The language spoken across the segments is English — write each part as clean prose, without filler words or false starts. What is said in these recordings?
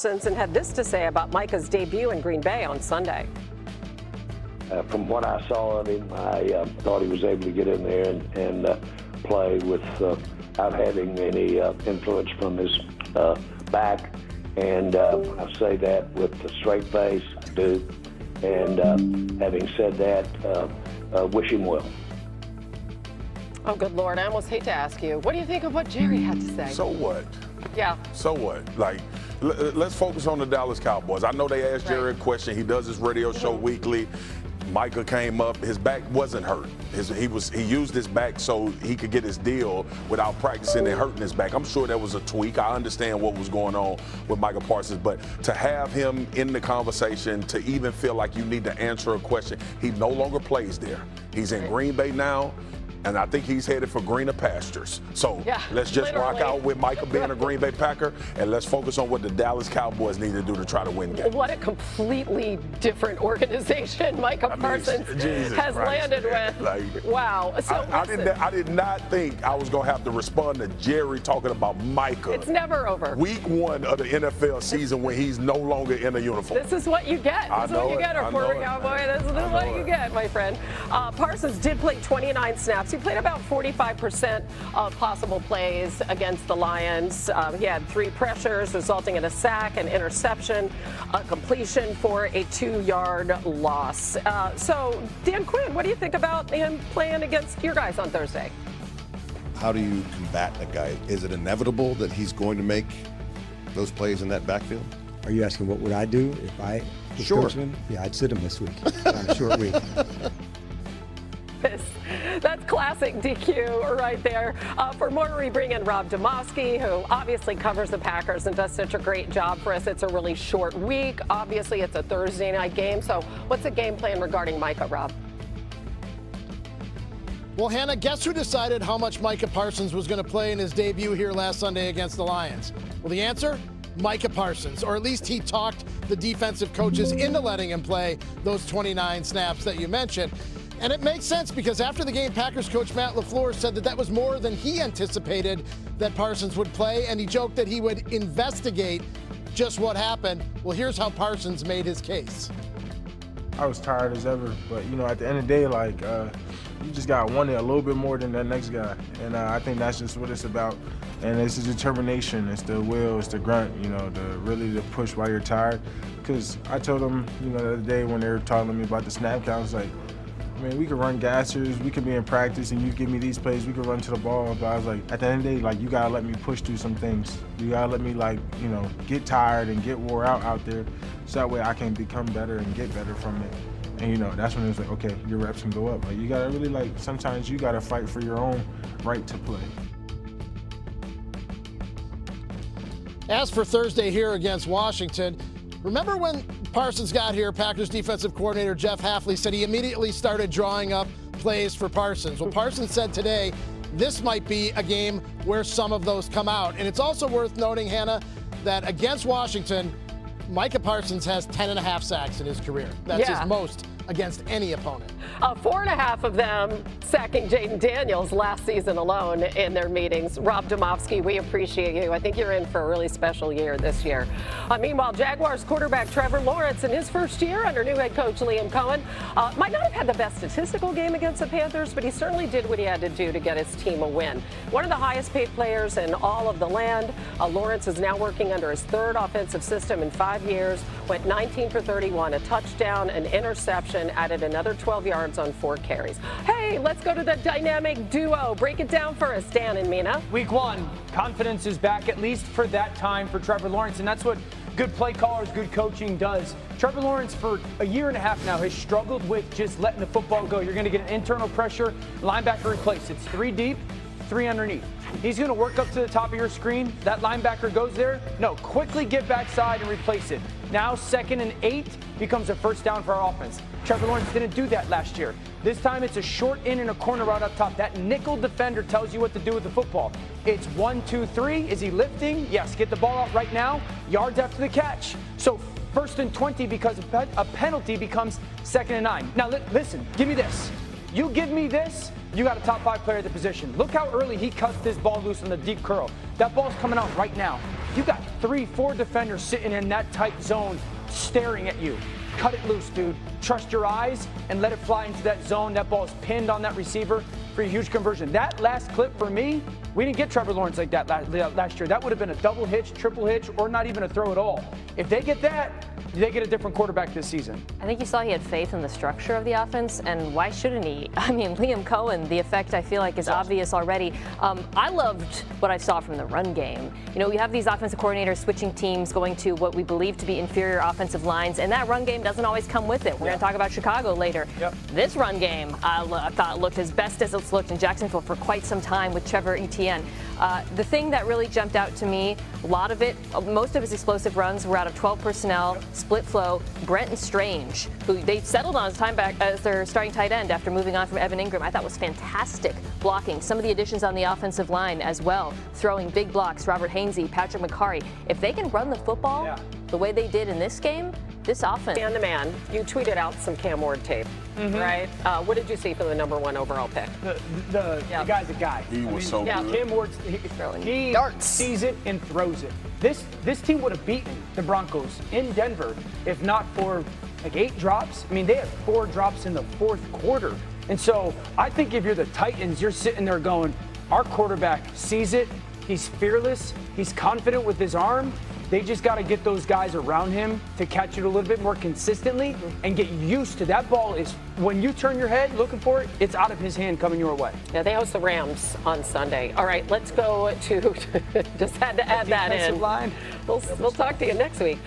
Parsons and had this to say about Micah's debut in Green Bay on Sunday. From what I saw of him, I thought he was able to get in there and play without having any influence from his back. And I say that with a straight face, I do. And having said that, wish him well. Oh, good Lord. I almost hate to ask you. What do you think of what Jerry had to say? So what? Yeah. So what? Like, let's focus on the Dallas Cowboys. I know they asked Jerry a question. He does his radio show weekly. Micah came up. His back wasn't hurt. He used his back so he could get his deal without practicing and hurting his back. I'm sure that was a tweak. I understand what was going on with Micah Parsons, but to have him in the conversation, to even feel like you need to answer a question, he no longer plays there. He's in Green Bay now. And I think he's headed for greener pastures. So let's just rock out with Micah being a Green Bay Packer, and let's focus on what the Dallas Cowboys need to do to try to win games. What a completely different organization Micah Parsons has landed with. Like, wow. So I did not think I was going to have to respond to Jerry talking about Micah. It's never over. Week 1 of the NFL season when he's no longer in a uniform. This is what you get. This is what you get, reporter cowboy. This is what you get, my friend. Parsons did play 29 snaps. He played about 45% of possible plays against the Lions. He had 3 pressures, resulting in a sack, an interception, a completion for a 2-yard loss. So, Dan Quinn, what do you think about him playing against your guys on Thursday? How do you combat a guy? Is it inevitable that he's going to make those plays in that backfield? Are you asking what would I do if I was coaching him? Yeah, I'd sit him this week on a short week. That's classic DQ right there. For more, we bring in Rob Demovsky, who obviously covers the Packers and does such a great job for us. It's a really short week. Obviously, it's a Thursday night game. So what's the game plan regarding Micah, Rob? Well, Hannah, guess who decided how much Micah Parsons was going to play in his debut here last Sunday against the Lions? Well, the answer? Micah Parsons, or at least he talked the defensive coaches into letting him play those 29 snaps that you mentioned. And it makes sense because after the game, Packers coach Matt LaFleur said that was more than he anticipated that Parsons would play, and he joked that he would investigate just what happened. Well, here's how Parsons made his case. I was tired as ever, but, you know, at the end of the day, like, you just got to want it a little bit more than that next guy. And I think that's just what it's about. And it's the determination, it's the will, it's the grunt, you know, really to push while you're tired. Because I told them, you know, the other day when they were talking to me about the snap count, I was like, I mean, we could run gassers, we could be in practice, and you give me these plays, we could run to the ball. But I was like, at the end of the day, like, you gotta let me push through some things. You gotta let me, like, you know, get tired and get wore out there, so that way I can become better and get better from it. And, you know, that's when it was like, okay, your reps can go up. Like, you gotta really, like, sometimes you gotta fight for your own right to play. As for Thursday here against Washington, remember when Parsons got here, Packers defensive coordinator Jeff Hafley said he immediately started drawing up plays for Parsons. Well, Parsons said today this might be a game where some of those come out. And it's also worth noting, Hannah, that against Washington, Micah Parsons has 10.5 sacks in his career. That's his most against any opponent. 4.5 of them sacking Jayden Daniels last season alone in their meetings. Rob Demovsky, we appreciate you. I think you're in for a really special year this year. Meanwhile, Jaguars quarterback Trevor Lawrence in his first year under new head coach Liam Cohen might not have had the best statistical game against the Panthers, but he certainly did what he had to do to get his team a win. One of the highest paid players in all of the land. Lawrence is now working under his 3rd offensive system in 5 years, went 19 for 31, a touchdown, an interception, added another 12 yards on 4 carries. Hey, let's go to the dynamic duo. Break it down for us, Dan and Mina. Week 1, confidence is back, at least for that time, for Trevor Lawrence, and that's what good play callers, good coaching does. Trevor Lawrence, for a year and a half now, has struggled with just letting the football go. You're going to get an internal pressure, linebacker replace. It's 3 deep, 3 underneath. He's going to work up to the top of your screen. That linebacker goes there. No, quickly get backside and replace it. Now 2nd and 8 becomes a first down for our offense. Trevor Lawrence didn't do that last year. This time it's a short in and a corner route up top. That nickel defender tells you what to do with the football. It's 1, 2, 3. Is he lifting? Yes, get the ball out right now. Yards after the catch. So 1st and 20 because a penalty becomes 2nd and 9. Now listen, give me this. You give me this, you got a top 5 player at the position. Look how early he cuts this ball loose on the deep curl. That ball's coming out right now. You got 3, 4 defenders sitting in that tight zone staring at you. Cut it loose, dude. Trust your eyes and let it fly into that zone. That ball is pinned on that receiver for a huge conversion. That last clip for me, we didn't get Trevor Lawrence like that last year. That would have been a double hitch, triple hitch, or not even a throw at all. If they get that, they get a different quarterback this season. I think you saw he had faith in the structure of the offense, and why shouldn't he? I mean, Liam Cohen, the effect I feel like is obvious already. I loved what I saw from the run game. You know, we have these offensive coordinators switching teams, going to what we believe to be inferior offensive lines, and that run game doesn't always come with it. We're going to talk about Chicago later. This run game, I thought looked as best as it's looked in Jacksonville for quite some time with Trevor Etienne. The thing that really jumped out to me, a lot of it, most of his explosive runs were out of 12 personnel, split flow. Brenton Strange, who they settled on his time back as their starting tight end after moving on from Evan Ingram, I thought was fantastic blocking. Some of the additions on the offensive line as well, throwing big blocks, Robert Hainsey, Patrick McCarry. If they can run the football the way they did in this game, this offense. Man to man, you tweeted out some Cam Ward tape, right? What did you see for the #1 overall pick? The guy's a guy. He was so good. Cam Ward, he darts. sees it and throws it. This team would have beaten the Broncos in Denver if not for like 8 drops. I mean, they had 4 drops in the 4th quarter. And so I think if you're the Titans, you're sitting there going, our quarterback sees it. He's fearless. He's confident with his arm. They just got to get those guys around him to catch it a little bit more consistently and get used to that ball. Is when you turn your head looking for it, it's out of his hand coming your way. Yeah, they host the Rams on Sunday. All right, let's go to, just had to add that in. Line. We'll talk to you next week.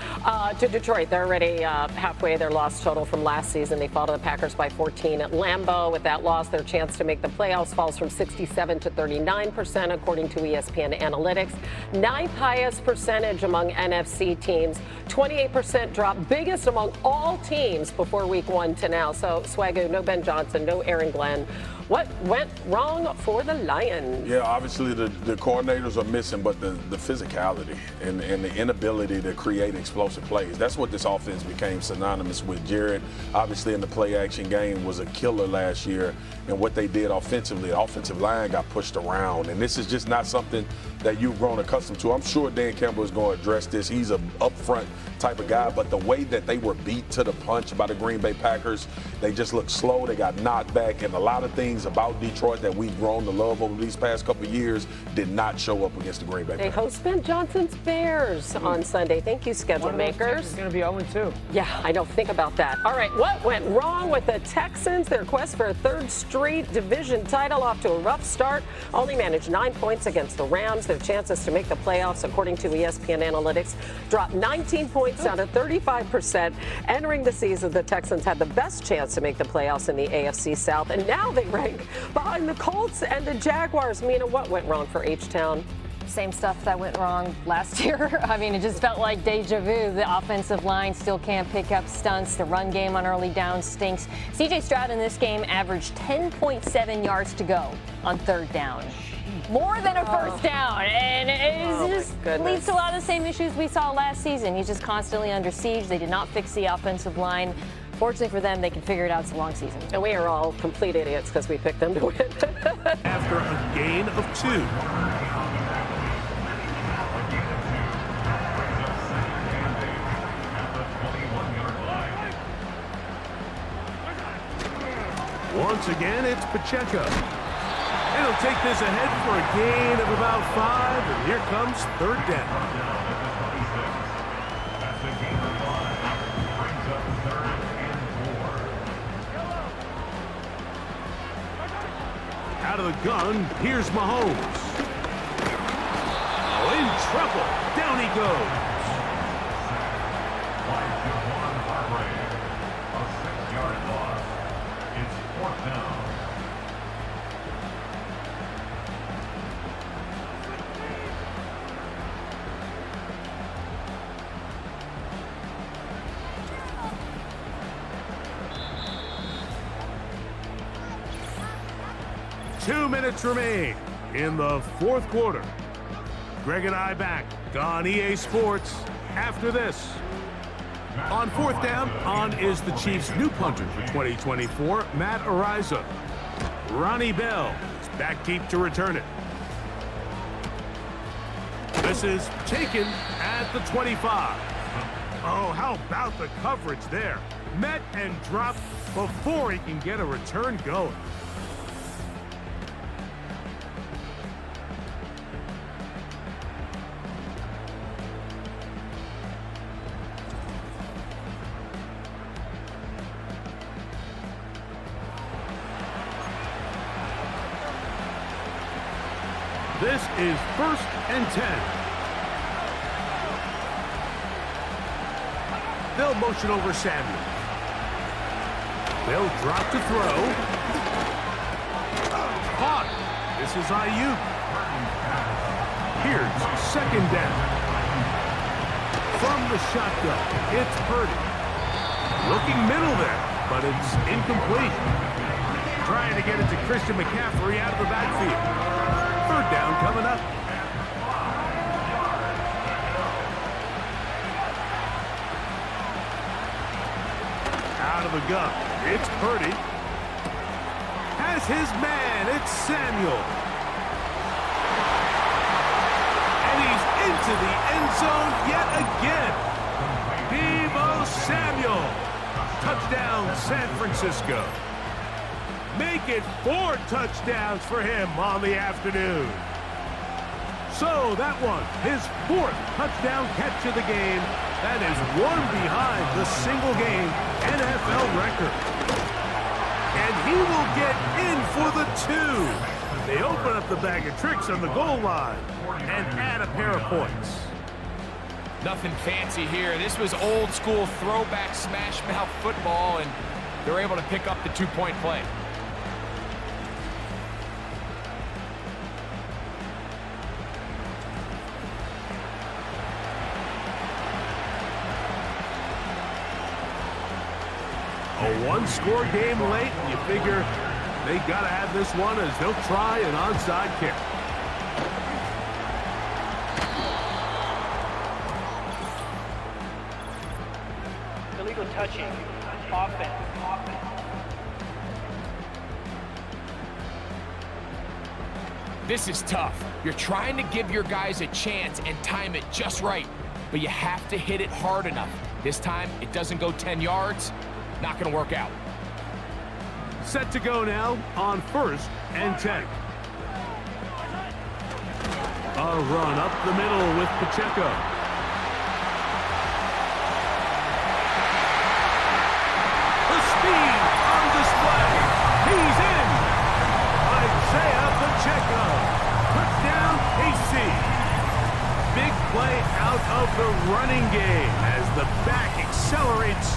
To Detroit, they're already halfway their loss total from last season. They fell to the Packers by 14 at Lambeau. With that loss, their chance to make the playoffs falls from 67 to 39%, according to ESPN Analytics. 9th highest percentage among NFC teams. 28% drop, biggest among all teams before week 1 to now. So, Swagoo, no Ben Johnson, no Aaron Glenn. What went wrong for the Lions? Yeah, obviously the coordinators are missing, but the physicality and the inability to create explosive plays. That's what this offense became synonymous with. Jared, obviously in the play action game, was a killer last year. And what they did offensively, the offensive line got pushed around. And this is just not something that you've grown accustomed to. I'm sure Dan Campbell is going to address this. He's an upfront type of guy, but the way that they were beat to the punch by the Green Bay Packers, they just looked slow. They got knocked back, and a lot of things about Detroit that we've grown to love over these past couple of years did not show up against the Green Bay Packers. They host Ben Johnson's Bears on Sunday. Thank you, schedule makers. It's going to be 0-2. Yeah, I know. Think about that. All right, what went wrong with the Texans? Their quest for a 3rd straight division title off to a rough start. Only managed 9 points against the Rams. Their chances to make the playoffs, according to ESPN Analytics, dropped 19 points down to 35%. Entering the season, the Texans had the best chance to make the playoffs in the AFC South, and now they rank behind the Colts and the Jaguars. Mina, what went wrong for H-Town? Same stuff that went wrong last year. I mean, it just felt like deja vu. The offensive line still can't pick up stunts. The run game on early downs stinks. C.J. Stroud in this game averaged 10.7 yards to go on 3rd down. More than a 1st down. And it just leads to a lot of the same issues we saw last season. He's just constantly under siege. They did not fix the offensive line. Fortunately for them, they can figure it out. It's a long season. And we are all complete idiots because we picked them to win. After a gain of 2. Once again, it's Pacheco. And he'll take this ahead for a gain of about 5, and here comes 3rd down. Out of the gun, here's Mahomes. Oh, in trouble. Down he goes. A 6-yard loss. It's 4th down. Two minutes remain in the 4th quarter. Greg and I back on EA Sports after this. On 4th down, on is the Chiefs' new punter for 2024, Matt Ariza. Ronnie Bell is back deep to return it. This is taken at at the 25. Oh, how about the coverage there? Met and dropped before he can get a return going. This is 1st and 10. They'll motion over Samuel. They'll drop to throw. Caught. This is Ayuk. Here's 2nd down. From the shotgun, it's Purdy. Looking middle there, but it's incomplete. Trying to get it to Christian McCaffrey out of the backfield. 3rd down coming up. Out of the gun, it's Purdy. Has his man, it's Samuel. And he's into the end zone yet again. Deebo Samuel. Touchdown, San Francisco. Make it 4 touchdowns for him on the afternoon. So that one, his 4th touchdown catch of the game. That is 1 behind the single-game NFL record. And he will get in for the 2. They open up the bag of tricks on the goal line and add a pair of points. Nothing fancy here. This was old-school throwback smash-mouth football, and they're able to pick up the 2-point play. A 1-score game late, and you figure they got to have this one as they'll try an onside kick. Illegal touching. Offense. This is tough. You're trying to give your guys a chance and time it just right, but you have to hit it hard enough. This time, it doesn't go 10 yards. Not going to work out. Set to go now on 1st and 10. A run up the middle with Pacheco. The speed on display. He's in. Isaiah Pacheco. Touchdown, KC. Big play out of the running game as the back accelerates.